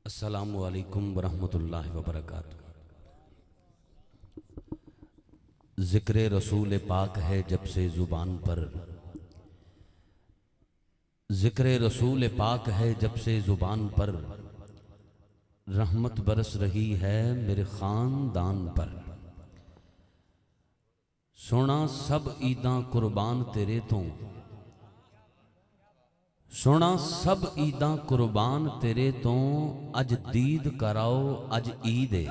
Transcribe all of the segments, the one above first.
अस्सलामु अलैकुम वरहमतुल्लाहि वबरकातुहू। ज़िक्र रसूल पाक है जब से ज़ुबान पर, ज़िक्र रसूल पाक है जब से ज़ुबान पर, रहमत बरस रही है मेरे ख़ानदान पर। सोना सब ईदां कुर्बान तेरे तो, सोना सब ईदां कुर्बान तेरे तो, अज दीद कराओ अज ईद है।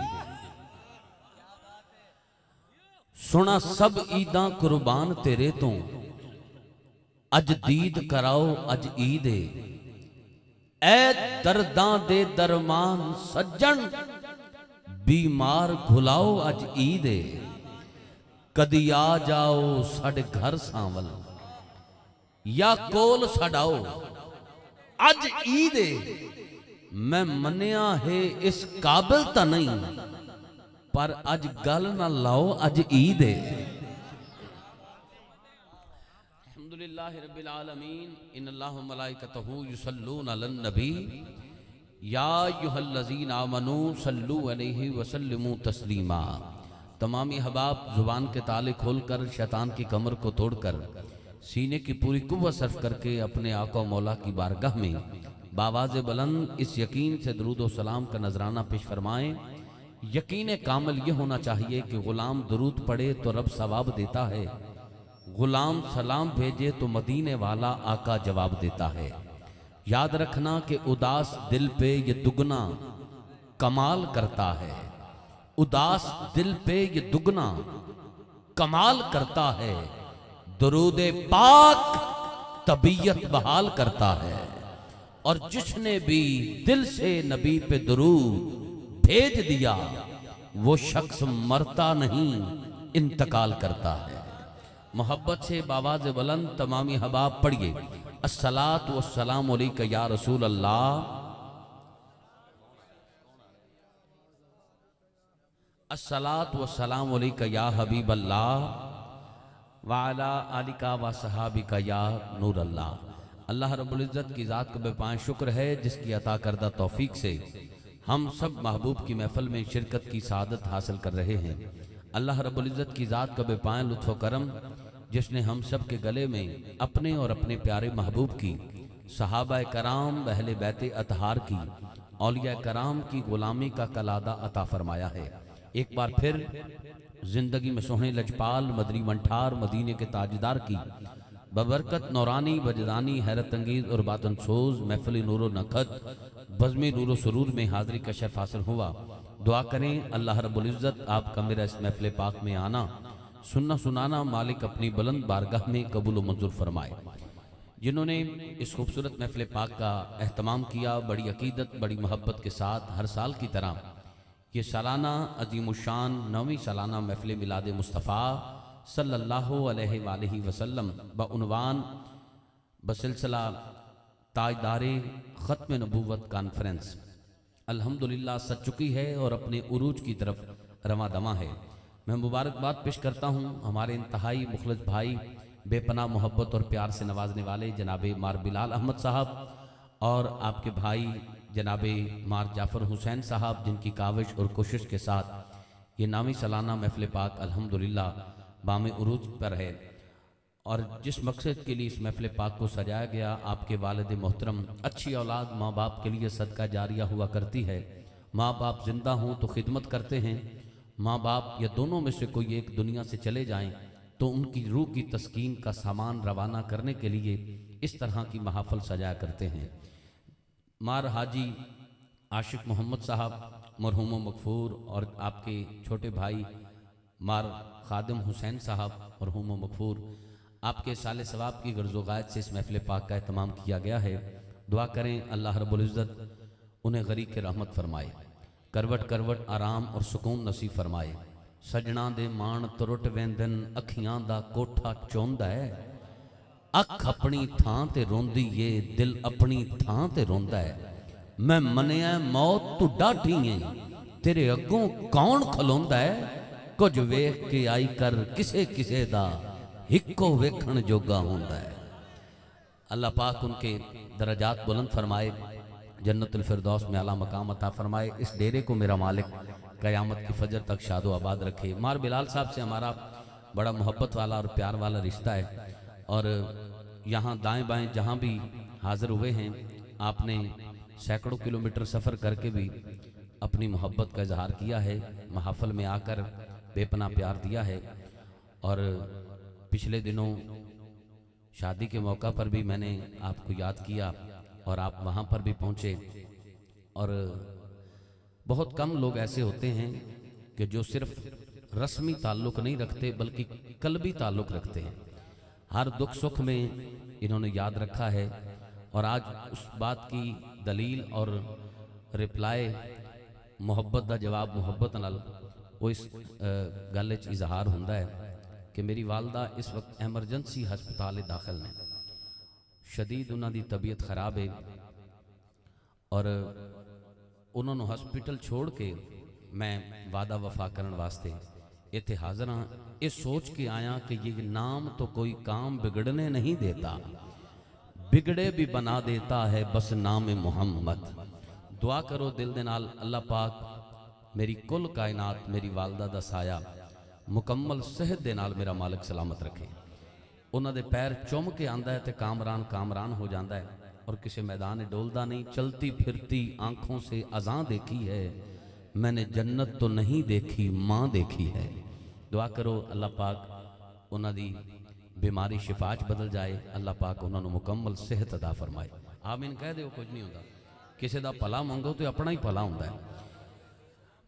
सोना सब ईदां कुर्बान तेरे तो, अज दीद कराओ अज ईद है। ऐ दर्दां दे दरमान सज्जन, बीमार घुलाओ अज ईद है। कदी आ जाओ साडे घर सांवल, या कोल छड़ाओ अज ईद है। मैं मन्निया है इस काबिल तो नहीं, पर अज गल ना लाओ अज ईद है। अल्हम्दुलिल्लाहि रब्बिल आलमीन, इन्नल्लाह व मलाइकतहू युसल्लूना अलन नबी, या अय्युहल्लज़ीना आमनू सल्लू अलैहि व सल्लिमू तस्लीमा। तमामी हबाब जुबान के ताले खोलकर शैतान की कमर को तोड़कर सीने की पूरी कुव्वत सर्फ करके अपने आका मौला की बारगाह में बावाज़ बुलंद इस यकीन से दरूद व सलाम का नजराना पेश फरमाएं। यकीन कामिल ये होना चाहिए कि गुलाम दरूद पढ़े तो रब सवाब देता है, गुलाम सलाम भेजे तो मदीने वाला आका जवाब देता है। याद रखना कि उदास दिल पे ये दुगना कमाल करता है, उदास दिल पे ये दुगना कमाल करता है। दरूदे पाक तबीयत बहाल करता है, और जिसने भी दिल से नबी पे दरूद भेज दिया वो शख्स मरता नहीं, इंतकाल करता है। मोहब्बत से बावाज़ बुलंद तमामी हबाब पढ़िए, अस्सलातु वस्सलामु अलैका या रसूल अल्लाह, अस्सलातु वस्सलामु अलैका या हबीब अल्लाह, वाला आलिका व सहाबिका या नूर अल्लाह। अल्लाह रब्बुल इज़्ज़त की ज़ात को बेपाएँ शुक्र है जिसकी अता करदा तौफीक से हम सब महबूब की महफिल में शिरकत की सादत हासिल कर रहे हैं। अल्लाह रब्बुल इज़्ज़त की ज़ात का बेपाएँ लुत्फ़ व करम जिसने हम सब के गले में अपने और अपने प्यारे महबूब की, सहाबा कराम, अहले बैत अतहार की, औलिया कराम की गुलामी का कलादा अता फरमाया है। एक बार फिर जिंदगी में सोहने लजपाल मदरी मंठार मदीने के ताजदार की बबरकत नौरानी वजदानी हैरत अंगीज और बातन सोज महफिल नूरो नखत बज़्म नूरो सुरूर में हाजिरी का शर्फ हासिल हुआ। दुआ करें अल्लाह रब्बुल इज़्ज़त आपका मेरा इस महफिल पाक में आना, सुनना सुनाना मालिक अपनी बुलंद बारगाह में कबूल मंजूर फरमाए। जिन्होंने इस खूबसूरत महफिल पाक का एहतमाम किया, बड़ी अकीदत बड़ी मोहब्बत के साथ हर साल की तरह ये सालाना अजीमुशान 9वीं सालाना महफिल मिलाद मुस्तफ़ा सल्लल्लाहु अलैहि वसल्लम बउनवान बसिलसिला ताजदारे ख़त्म नबूवत कॉन्फ्रेंस अल्हम्दुलिल्लाह सज चुकी है और अपने उरूज की तरफ रवा दवा है। मैं मुबारकबाद पेश करता हूँ हमारे इंतहाई मुखलिस भाई, बेपनाह मोहब्बत और प्यार से नवाजने वाले जनाबे मार बिलाल अहमद साहब और आपके भाई जनाबे मार जाफ़र हुसैन साहब, जिनकी काविश और कोशिश के साथ ये 9वीं सालाना महफिल पाक अल्हम्दुलिल्लाह बाम उरूज पर है। और जिस मकसद के लिए इस महफिल पाक को सजाया गया, आपके वालिद मोहतरम, अच्छी औलाद माँ बाप के लिए सदका जारिया हुआ करती है। माँ बाप जिंदा हों तो खिदमत करते हैं, माँ बाप या दोनों में से कोई एक दुनिया से चले जाएं तो उनकी रूह की तस्कीन का सामान रवाना करने के लिए इस तरह की महाफल सजाया करते हैं। मार हाजी आशिक मोहम्मद साहब मरहूम मगफूर और आपके छोटे भाई मार खादिम हुसैन साहब मरहूम मगफूर, आपके साले सवाब की गर्ज़ो गायत से इस महफिल पाक का एहतमाम किया गया है। दुआ करें अल्लाह रब्बुल इज़्ज़त उन्हें गरीब के रहमत फरमाए, करवट करवट आराम और सुकून नसीब फरमाए। सजना दे मान तुरट वेंदन, अखियां दा कोठा चौंदा है, अख अपनी थां ते रोंदी ये, दिल अपनी थां ते रोंदा है। मैं मनिया मौत तू डाठी है, तेरे अगों कौन खलोंदा है। कुछ वेख के आई कर किसे किसे दा, हिक्को वेखण जोगा होंदा है। अल्लाह पाक उनके दरजात बुलंद फरमाए। जन्नतुल फिरदौस में आला मकाम अता फरमाए। इस डेरे को मेरा मालिक क़यामत की फजर तक शादो आबाद रखे। मार बिलाल साहब से हमारा बड़ा मोहब्बत वाला और प्यार वाला रिश्ता है और यहाँ दाएं बाएं जहाँ भी हाजिर हुए हैं आपने सैकड़ों किलोमीटर सफ़र करके भी अपनी मोहब्बत का इजहार किया है, महफल में आकर बेपना प्यार दिया है। और पिछले दिनों शादी के मौका पर भी मैंने आपको याद किया और आप वहाँ पर भी पहुँचे। और बहुत कम लोग ऐसे होते हैं कि जो सिर्फ रस्मी ताल्लुक़ नहीं रखते बल्कि कल्बी ताल्लुक़ रखते हैं। हर दुख सुख में इन्होंने याद रखा है और आज उस बात की दलील और रिप्लाई मुहब्बत का जवाब मुहब्बत नाल वो इस गल च इजहार होंदा है कि मेरी वालदा इस वक्त एमरजेंसी हस्पताल दाखिल ने, शदीद उन्होंने तबीयत खराब है और उन्होंने हॉस्पिटल छोड़ के मैं वादा वफा करने वास्ते इत्थे हाजिर हाँ। ये सोच के आया कि ये नाम तो कोई काम बिगड़ने नहीं देता, बिगड़े भी बना देता है बस नाम मोहम्मद। दुआ करो दिल दे नाल अल्लाह पाक मेरी कुल कायनात मेरी वालदा दा साया मुकम्मल सेहत दे नाल मेरा मालिक सलामत रखे। उन्होंने पैर चुम के आंदा है तो कामरान कामरान हो जाता है और किसी मैदान में डोलता नहीं। चलती फिरती आंखों से अज़ां देखी है, मैंने जन्नत तो नहीं देखी माँ देखी है। दुआ करो अल्लाह पाक उन्होंने बीमारी शिफाच बदल जाए, अल्लाह पाक उन्होंने मुकम्मल सेहत अदा फरमाए। आमीन कह दो, कुछ नहीं होता, किसी का भला मंगो तो अपना ही भला होता है।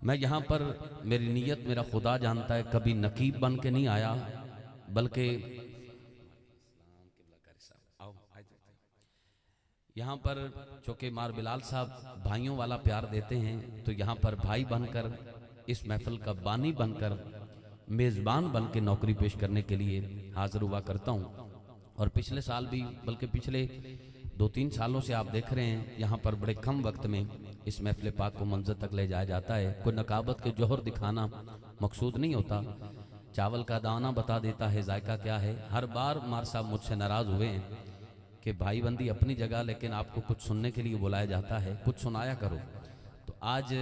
मैं यहाँ पर मेरी नीयत मेरा खुदा जानता है, कभी नकीब बन के नहीं आया बल्कि यहाँ पर चूँकि मार बिलाल साहब भाइयों वाला प्यार देते हैं तो यहाँ पर भाई बनकर इस महफिल का बानी बनकर मेज़बान बन के नौकरी पेश करने के लिए हाजिर हुआ करता हूँ। और पिछले साल भी बल्कि पिछले 2-3 सालों से आप देख रहे हैं यहाँ पर बड़े कम वक्त में इस महफिल पाक को मंजर तक ले जाया जाता है। कोई नकाबत के जौहर दिखाना मकसूद नहीं होता, चावल का दाना बता देता है जायका क्या है। हर बार मार साहब मुझसे नाराज़ हुए हैं कि भाई बंदी अपनी जगह, लेकिन आपको कुछ सुनने के लिए बुलाया जाता है, कुछ सुनाया करो। तो आज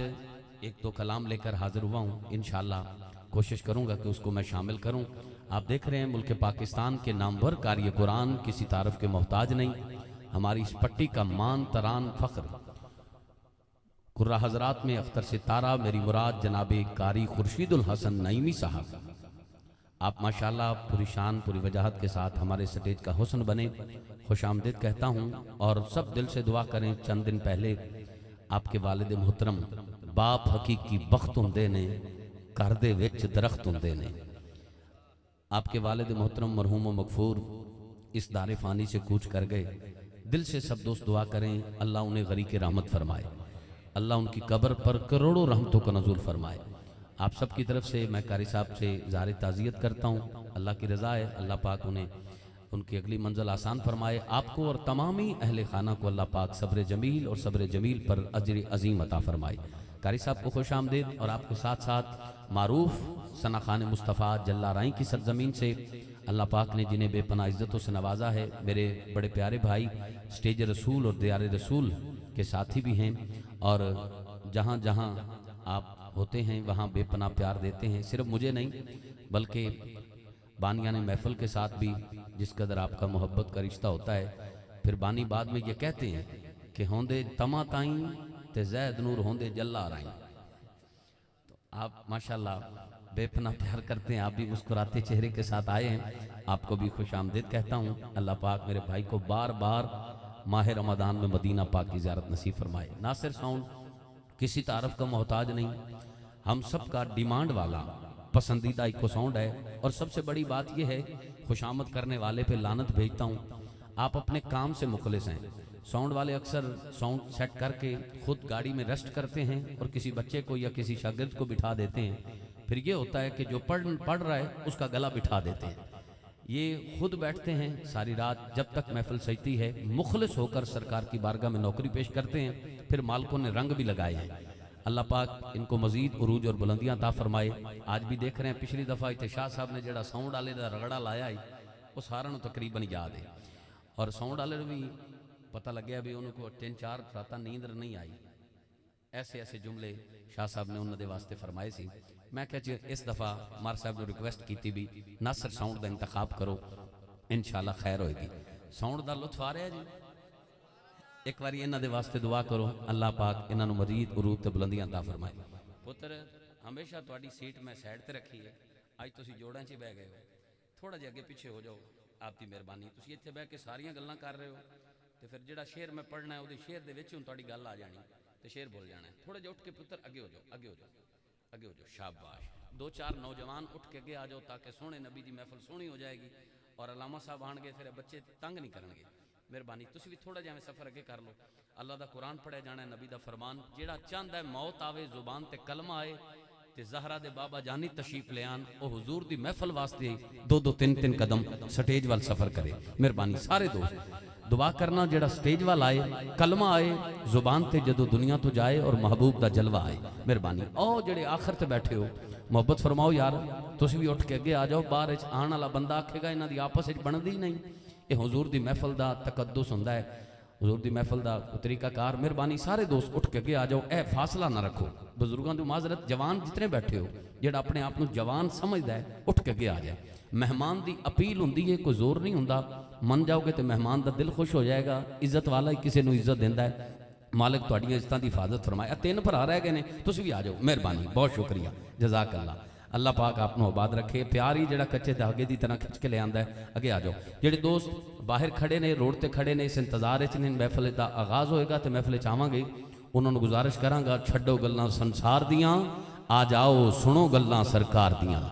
1-2 कलाम लेकर हाजिर हुआ हूँ, इंशाअल्लाह कोशिश करूँगा कि उसको मैं शामिल करूँ। आप देख रहे हैं मुल्क पाकिस्तान के नामवर कार्य कुरान किसी तारफ़ के मोहताज नहीं, हमारी इस पट्टी का मान तरान फ़ख्र कुर्रा हजरात में अख्तर सितारा मेरी मुराद जनाब कारी खुर्शीदुल हसन नईमी साहब। आप माशाल्लाह पूरी शान पूरी वजाहत के साथ हमारे स्टेज का हुस्न बने, खुशामदीद कहता हूँ। और सब दिल से दुआ करें। चंद दिन पहले आपके वालिद मोहतरम बाप हकीकी बख्त हुंदे ने, घर दे विच दरख्त हुंदे ने। आपके वालिद मोहतरम मरहूम मगफूर इस दारे फ़ानी से कूच कर गए। दिल से सब दोस्त दुआ करें अल्लाह उन्हें गरीक रहमत फरमाए, अल्लाह उनकी कब्र पर करोड़ों रहमतों का नज़ूल फरमाए। आप सब की तरफ से मैं कारी साहब से ज़ाहिर ताज़ियत करता हूँ, अल्लाह की रज़ा है, अल्लाह पाक उन्हें उनकी अगली मंजिल आसान फरमाए। आपको और तमामी अहले खाना को अल्लाह पाक सब्र जमील और सब्र जमील पर अजर अजीम अता फरमाए। कारी साहब को खुश आमदीद। और आपके साथ साथ मारूफ सना खान मुस्तफ़ा जल्लाराई की सरजमीन से अल्लाह पाक ने जिन्हें बेपनाह इज़्ज़तों से नवाजा है, मेरे बड़े प्यारे भाई स्टेज रसूल और दियार रसूल के साथी भी हैं। और जहाँ जहाँ आप होते हैं वहाँ बेपनाह प्यार देते हैं, सिर्फ मुझे नहीं बल्कि बानियाने महफिल के साथ भी जिस कदर आपका मोहब्बत का रिश्ता होता है। फिर बानी बाद में ये कहते हैं कि होंदे तमा ताई ते जैद नूर होंदे जल्ला राई। तो आप माशाल्लाह बेपनाह प्यार करते हैं, आप भी मुस्कुराते चेहरे के साथ आए हैं, आपको भी खुश आमदीद कहता हूँ। अल्लाह पाक मेरे भाई को बार बार माह रमदान में मदीना पाक की ज़ियारत नसीब फरमाए। नासिर साउंड किसी तारफ़ का मोहताज नहीं, हम सब का डिमांड वाला पसंदीदा इको साउंड है। और सबसे बड़ी बात यह है, खुशामद करने वाले पे लानत भेजता हूँ, आप अपने काम से मुखलिस हैं। साउंड वाले अक्सर साउंड सेट करके खुद गाड़ी में रेस्ट करते हैं और किसी बच्चे को या किसी शागिर्द को बिठा देते हैं। फिर ये होता है कि जो पढ़ रहा है उसका गला बिठा देते हैं। ये खुद बैठते हैं सारी रात जब तक महफिल सजती है, मुखलिस होकर सरकार की बारगाह में नौकरी पेश करते हैं। फिर मालिकों ने रंग भी लगाए हैं। अल्लाह पाक इनको मजीद उरूज और बुलंदियां अता फरमाए। आज भी देख रहे हैं, पिछली दफ़ा इत्थे शाह साहब ने जड़ा साउंड वाले का रगड़ा लाया है वो सारा तकरीबन याद है। और साउंड वाले भी पता लग्या भी उन्होंने 3-4 रातां नींद नहीं आई। ऐसे ऐसे जुमले शाह साहब ने उन्होंने वास्ते फरमाए सी। मैं क्या जी इस दफ़ा मार साहब ने रिक्वेस्ट की भी नासर साउंड का इंतखाब करो, इंशाअल्लाह खैर होएगी। साउंड का लुत्फ आ रहा जी। एक बार इन्हों के वास्ते दुआ करो, अल्लाह पाक इन्हों मजीद उरूद ते बुलंदियां अता फरमाए। पुत्र हमेशा तुहाडी सीट मैं साइड ते रखी है, अज तुसीं जोड़ां च बह गए हो, थोड़ा जिहा अगे पिछे हो जाओ, आपकी मेहरबानी। तुसीं इत्थे बह के सारियां गल्लां कर रहे हो तो फिर जिहड़ा शेर मैं पढ़ना है उहदे शेर दे विच हुण तुहाडी गल आ जानी तो शेर बोल जाना है। थोड़ा जिहा उठ के पुत्र अगे हो जाओ, अगे हो जाओ, अगे हो जाओ। शाबाश। 2-4 नौजवान उठ के अगे आ जाओ ताकि सोहने नबी दी महफिल सोहनी हो जाएगी और अलामा साहब आएंगे, फिर बच्चे तंग नहीं करेंगे। मेहरबानी तुसीं भी थोड़ा जिहा सफ़र अगे कर लो। अल्लाह दा कुरान पढ़िया जाना है, नबी दा फरमान, जिहड़ा चाहता है मौत आवे जुबान ते कलमा आए ते ज़हरा दे बाबा जानी तशरीफ ले आन, ओ हुजूर दी महफिल वास्ते 2-2 3-3 कदम स्टेज वाल सफ़र करे। मेहरबानी सारे दोस्त दुआ करना, जेड़ा स्टेज वाल आए कलमा आए जुबान ते जदों दुनिया तो जाए और महबूब दा जलवा आए। मेहरबानी। ओ जेड़े आखिर ते बैठे हो मोहब्बत फरमाओ यार, तुसीं भी उठ के अगे आ जाओ। बाहर आने वाला बंदा आखेगा इन्हां दी आपस विच बनदी ही नहीं। ये हुजूर दी महफिल दा तकद्दुस हुंदा है, हुजूर दी महफिल दा तरीकाकार। मेहरबानी सारे दोस्त उठ के अगे आ जाओ। ए फासला ना रखो, बजुर्गों की माजरत। जवान जितने बैठे हो जेड़ा अपने आप को जवान समझदा है उठ के अगे आ जाए। मेहमान की अपील होंदी है, कोई जोर नहीं होंदा। मन जाओगे तो मेहमान का दिल खुश हो जाएगा। इज्जत वाला ही किसी को इज्जत देंदा है। मालिक तुहाडियां इज्जतां की हिफाजत फरमाए। 3 भरा रह गए ने, तुसीं भी आ जाओ। मेहरबानी, बहुत शुक्रिया, जज़ाक अल्लाह। अल्लाह पाक आपनों आबाद रखे। प्यार ही जिहड़ा कच्चे धागे की तरह खिंच के ले आंदा है। अगे आ जाओ। जेडे दोस्त बाहर खड़े ने, रोड ते खड़े ने, इस इंतजार च ने, महफिल का आगाज़ होएगा तो महफिल च आवांगे। उन्होंने गुजारिश करांगा, छड्डो गल्लां संसार दियां, आ जाओ सुनो गल्लां सरकार दियां।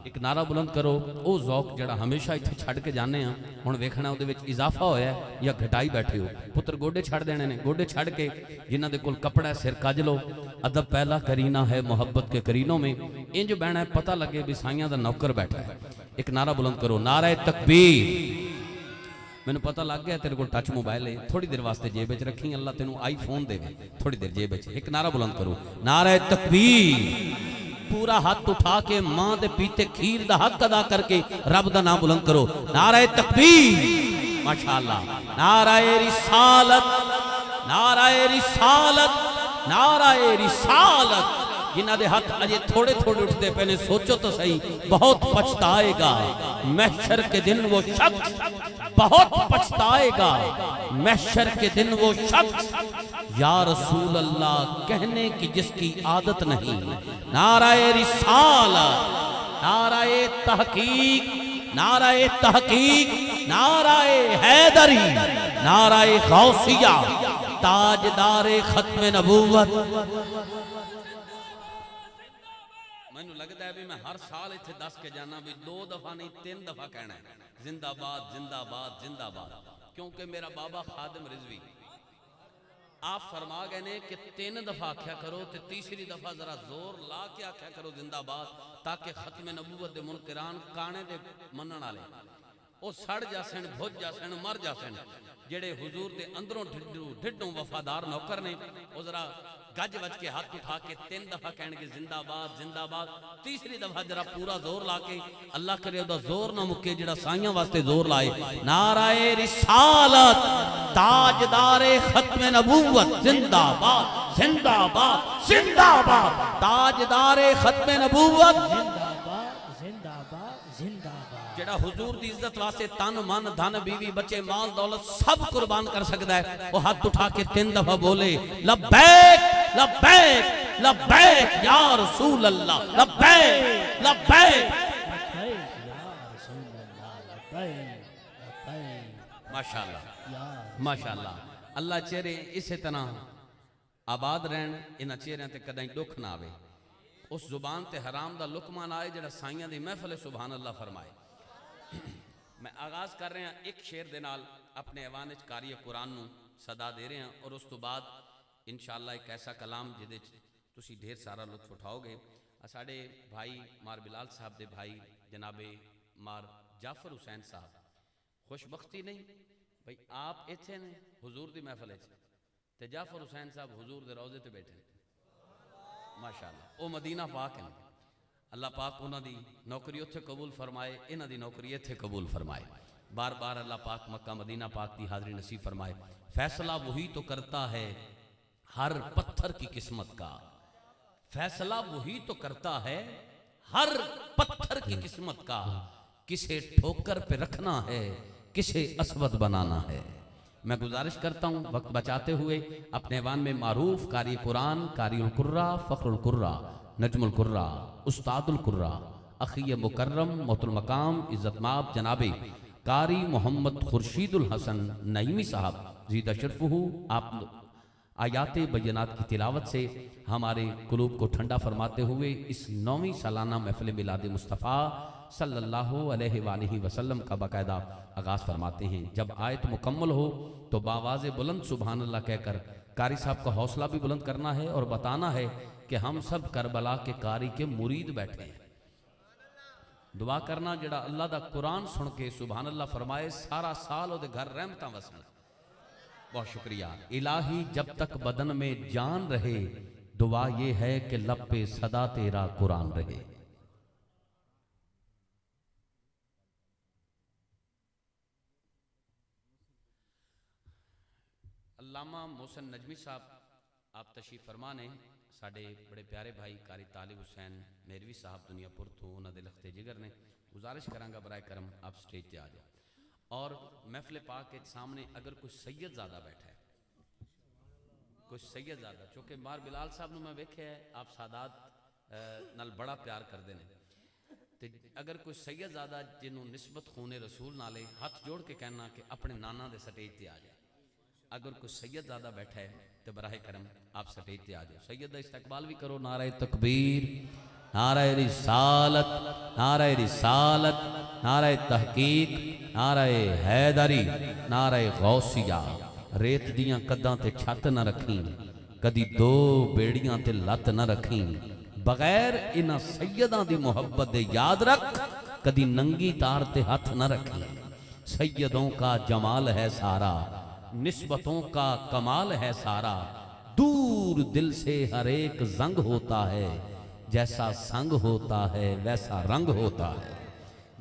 एक नारा बुलंद करो। वो जौक जड़ा हमेशा इत्थे छड़ के जाने हुण वेखना उहदे विच इजाफा होया या घटाई बैठे हो। पुत्र गोडे छड़ देने ने, गोडे छड़ के जिन्हां दे कोल कपड़ा है सिर कज लो। अदब पहला करीना है मोहब्बत के करीनों में। इंज बहना है पता लगे भी साइयां दा नौकर बैठा है। एक नारा बुलंद करो, नारा तकबीर। मैनू पता लग गया तेरे को टच मोबाइल है, थोड़ी देर वास्ते जेब च रखी, अल्लाह तेनू आईफोन देवे, थोड़ी देर जेब च। एक नारा बुलंद करो, नारा तकबीर। पूरा हाथ उठा के मां दे पीते खीर दा हक अदा करके रब दा नाम बुलंद करो, नारा तकबीर। माशाअल्लाह। नारा रिसालत, नारा रिसालत, नारा रिसालत। जिन्हां दे हाथ अजे थोड़े थोड़े उठते पे ने, सोचो तो सही, बहुत पछताएगा महशर के दिन वो शख्स, बहुत पछताएगा महशर के दिन वो शख्स, या रसूल अल्लाह कहने की जिसकी आदत नहीं। नाराए रिसालत, नाराए तहकीक, नाराए तहकीक, नाराए हैदरी, नाराए गौसिया, ताजदारे खत्म नबूवत। मैनू लगता है भी मैं हर साल इत्थे दस के जाना भी 2 दफा नहीं 3 दफा कहना है जिंदाबाद जिंदाबाद जिंदाबाद, क्योंकि मेरा बाबा खादिम रिजवी आप फरमा गए ने कि 3 दफा आख्या करो तो तीसरी दफा जरा जोर ला के आख्या करो जिंदाबाद, ताकि खत्म नबूवत दे मुनकिरान काने दे मनण वाले वो सड़ जासन, भुज जासन, मर जासन। जेड़े हुजूर दे अंदरों ढिडों वफादार नौकर ने वो जरा गज वज के हाथ उठा के 3 दफा कहणगे जिंदाबाद जिंदाबाद। तीसरी दफा जरा पूरा जोर ला के, अल्लाह करे उदा जोर ना मुके, जेड़ा साइयां वास्ते जोर लाए। नाराए रिसालत, ताजदारे खत्म नबूवत, जिंदाबाद जिंदाबाद जिंदाबाद, ताजदारे खत्म नबूवत, जेड़ा हुजूर दी इज्जत वास्ते तन मन धन बीवी बच्चे माल दौलत सब कुर्बान कर सकता है। वो हाथ उठा के 3 दफा बोले लब्बैक लब्बैक लब्बैक या रसूल अल्लाह, लब्बैक लब्बैक। माशाअल्लाह माशाअल्लाह। अल्लाह चेहरे इसे तरह आबाद रहन, इन्हां चेहरियां ते कदे दुख ना आवे। उस जुबान ते हराम दा लुकमा ना आए जेड़ा साइयां दी महफिल सुभान अल्लाह फरमाए। मैं आगाज कर रहा एक शेर दे नाल अपने ऐवान च कारिए कुरान नूं सदा दे रहे हैं और उस तो बाद इंशाअल्लाह एक ऐसा कलाम जिहदे च तुसीं ढेर सारा लुत्फ उठाओगे। साडे भाई मार बिलाल साहब दे भाई जनाबे मार जाफर हुसैन साहब, खुशबख्ती नहीं भाई आप इत्थे ने हुजूर दी महफिल ते जाफर हुसैन साहब हुजूर दे रोज़े ते बैठे माशाअल्लाह। वो मदीना पाक है, अल्लाह पाक उन्हां दी नौकरी उत्थे कबूल फरमाए, इन्हां दी नौकरी इत्थे कबूल फरमाए। बार बार अल्लाह पाक मक्का मदीना पाक की हाजिरी नसीब फरमाए। फैसला वही तो करता है हर पत्थर की किस्मत का, फैसला वही तो करता है हर पत्थर की किस्मत का, किसे ठोकर पे रखना है किसे असवद बनाना है। मैं गुजारिश करता हूँ वक्त बचाते हुए अपने ऐवान में मारूफ कारी कुरान, कारिउल कुर्रा, फ़ख्रुल कुर्रा, नजमुल कुर्रा, उस्तादुल कुर्रा, अखी मुकर्रम मोहतुल मकाम इज़्ज़तमाब जनाबे कारी मोहम्मद खुर्शीदुल हसन नईमी साहब ज़ीदा शर्फ़ुहु आप आयात बय्यनात की तिलावत से हमारे कुलूब को ठंडा फरमाते हुए इस 9वीं सालाना महफ़िल मिलाद मुस्तफ़ा सल्लल्लाहु अलैहि वसल्लम का बाकायदा आगाज़ फरमाते हैं। जब आयत मुकम्मल हो तो बावाज़ बुलंद सुबहान अल्लाह कहकर कारी साहब का हौसला भी बुलंद करना है और बताना है कि हम सब करबला के कारी के मुरीद बैठे हैं। दुआ करना जड़ा अल्लाह दा कुरान सुन के सुबहान अल्लाह फरमाए सारा साल ओदे घर रहमतां वसन। बहुत शुक्रिया इलाही, जब तक बदन में जान रहे दुआ ये है कि लब पे सदा तेरा कुरान रहे। अल्लामा मोहसिन नजमी साहब आप तशरीफ फरमा ने साडे बड़े प्यारे भाई कारी तालिब हुसैन मेरवी साहब दुनियापुर तो उन्होंने लखते जिगर ने गुजारिश करांगा बराए करम आप स्टेज पे आ जाओ। और महफिल पाक के सामने अगर कोई सैयद ज़्यादा बैठा है, कोई सैयद ज़्यादा, चूँकि बार बिलाल साहब ने मैं वेख्या है आप सादात नाल बड़ा प्यार करते हैं, तो अगर कोई सैयद ज़्यादा जिन्होंने निस्बत खूने रसूल नाले हाथ जोड़ के कहना कि अपने नाना दे स्टेज पर आ जाए। अगर कोई सैयद ज़्यादा बैठा है तो बराए करम आप स्टेज पे आ जाओ। सैयद का इस्तकबाल भी करो। नारे तकबीर, नारे रिसालत, नारे रिसालत, नारे तहकीक, नारे हैदरी, नारे गौसिया। रेत दियां कदां ते छत न रखी, कदी दो बेड़ियां ते लत न रखी, बगैर इन्हां सैयदां दी मुहब्बत दे याद रख, कदी नंगी तार ते हथ न रखी। सैयदों का जमाल है सारा, निस्बतों का कमाल है सारा, दूर दिल से हर एक जंग होता है, जैसा संग होता है वैसा रंग होता है।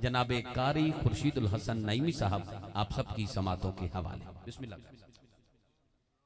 जनाबे कारी खुर्शीदुल हसन नईमी साहब आप सबकी समातों के हवाले। बिस्मिल्लाह।